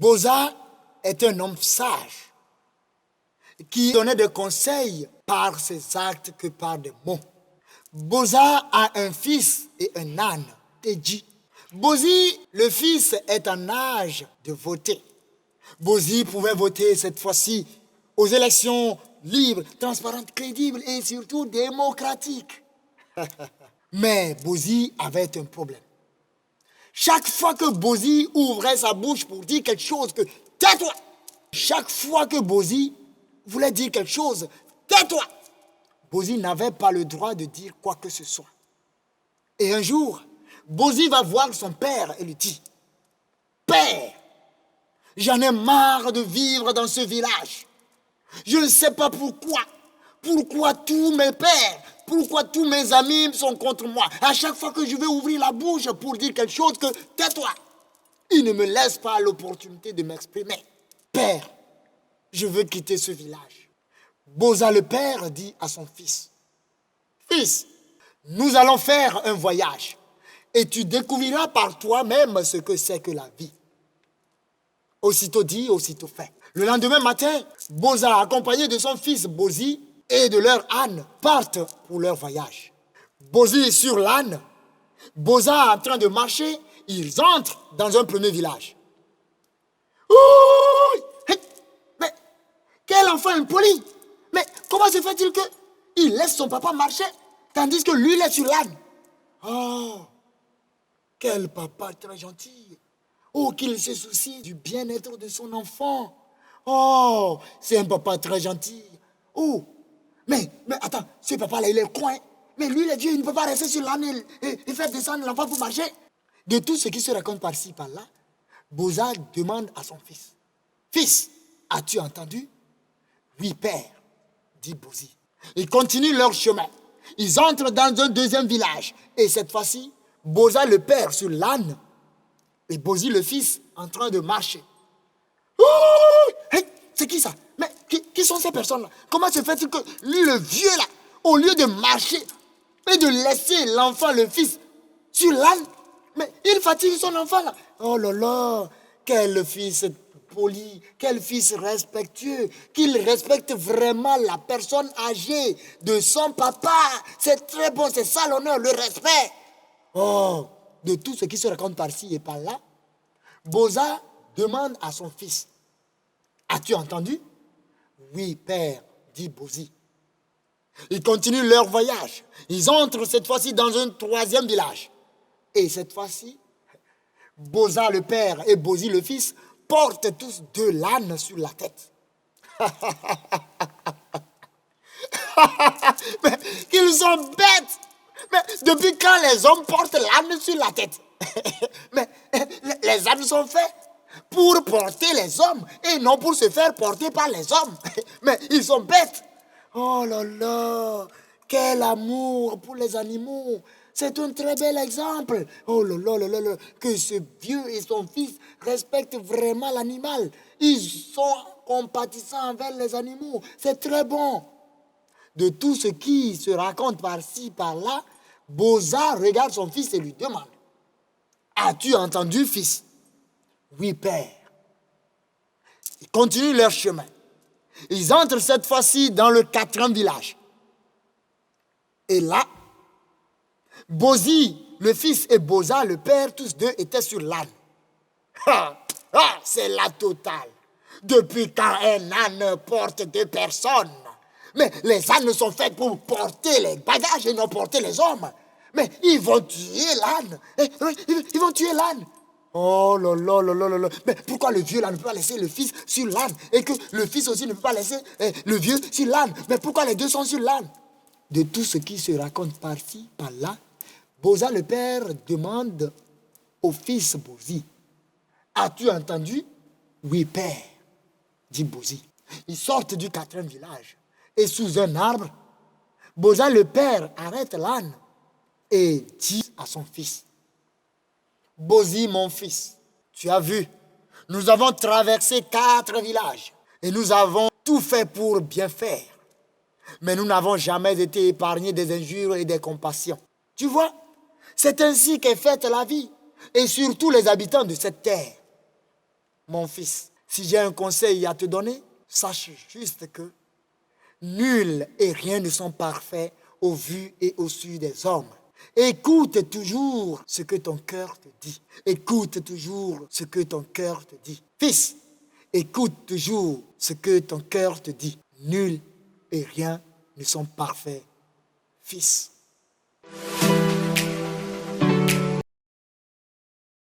Boza est un homme sage qui donnait des conseils par ses actes que par des mots. Boza a un fils et un âne, Teji. Bozi, le fils, est en âge de voter. Bozi pouvait voter cette fois-ci aux élections libres, transparentes, crédibles et surtout démocratiques. Mais Bozi avait un problème. Chaque fois que Bozi ouvrait sa bouche pour dire quelque chose, que tais-toi. Chaque fois que Bozi voulait dire quelque chose, tais-toi. Bozi n'avait pas le droit de dire quoi que ce soit. Et un jour, Bozi va voir son père et lui dit, « Père, j'en ai marre de vivre dans ce village. Je ne sais pas pourquoi. Pourquoi tous mes pères, pourquoi tous mes amis sont contre moi? À chaque fois que je vais ouvrir la bouche pour dire quelque chose, que tais-toi. Ils ne me laissent pas l'opportunité de m'exprimer. Père, je veux quitter ce village. » Boza le père dit à son fils, « Fils, nous allons faire un voyage et tu découvriras par toi-même ce que c'est que la vie. » Aussitôt dit, aussitôt fait. Le lendemain matin, Boza, accompagné de son fils Bozi et de leur âne, partent pour leur voyage. Bozi sur l'âne, Boza en train de marcher, ils entrent dans un premier village. Ouh! Mais quel enfant impoli! Mais comment se fait-il qu'il laisse son papa marcher tandis que lui il est sur l'âne? Oh, quel papa très gentil! Oh, qu'il se soucie du bien-être de son enfant. Oh, c'est un papa très gentil. Oh, mais attends, ce papa-là, il est coin. Mais lui, le Dieu, il ne peut pas rester sur l'âne et faire descendre l'enfant pour marcher. De tout ce qui se raconte par-ci, par-là, Boza demande à son fils, « Fils, as-tu entendu? » « Oui, père, » dit Bozi. Ils continuent leur chemin. Ils entrent dans un deuxième village. Et cette fois-ci, Boza le père sur l'âne et Bozi le fils en train de marcher. Oh, hey, c'est qui ça? Mais qui sont ces personnes-là? Comment se fait-il que lui, le vieux là, au lieu de marcher et de laisser l'enfant, le fils, sur l'âne, mais il fatigue son enfant là. Oh là là, quel fils poli, quel fils respectueux, qu'il respecte vraiment la personne âgée de son papa. C'est très bon, c'est ça l'honneur, le respect. Oh, de tout ce qui se raconte par-ci et par-là, Boza demande à son fils, « As-tu entendu? » « Oui, père, » dit Bozi. Ils continuent leur voyage. Ils entrent cette fois-ci dans un troisième village. Et cette fois-ci, Boza le père et Bozi le fils portent tous deux l'âne sur la tête. Mais qu'ils sont bêtes! Mais depuis quand les hommes portent l'âne sur la tête? Mais les ânes sont faits pour porter les hommes et non pour se faire porter par les hommes. Mais ils sont bêtes. Oh là là, quel amour pour les animaux. C'est un très bel exemple. Oh là là là là, que ce vieux et son fils respectent vraiment l'animal. Ils sont compatissants envers les animaux. C'est très bon. De tout ce qui se raconte par-ci, par-là, Boza regarde son fils et lui demande, « As-tu entendu, fils? » « Oui, père. » Ils continuent leur chemin. Ils entrent cette fois-ci dans le quatrième village. Et là, Bozi, le fils, et Boza, le père, tous deux étaient sur l'âne. C'est la totale. Depuis quand un âne porte deux personnes? Mais les ânes sont faits pour porter les bagages et non porter les hommes. Mais ils vont tuer l'âne. Ils vont tuer l'âne. Oh là là là là là. Mais pourquoi le vieux là ne peut pas laisser le fils sur l'âne et que le fils aussi ne peut pas laisser le vieux sur l'âne? Mais pourquoi les deux sont sur l'âne? De tout ce qui se raconte par-ci, par-là, Boza le père demande au fils Bozi, « As-tu entendu? » « Oui, père, » dit Bozi. Ils sortent du quatrième village et sous un arbre, Boza le père arrête l'âne et dit à son fils, « Bozi, mon fils, tu as vu, nous avons traversé 4 villages et nous avons tout fait pour bien faire. Mais nous n'avons jamais été épargnés des injures et des compassions. Tu vois, c'est ainsi qu'est faite la vie, et surtout les habitants de cette terre. mon fils, si j'ai un conseil à te donner, sache juste que nul et rien ne sont parfaits au vu et au su des hommes. Écoute toujours ce que ton cœur te dit. Écoute toujours ce que ton cœur te dit. Fils, écoute toujours ce que ton cœur te dit. Nul et rien ne sont parfaits. Fils.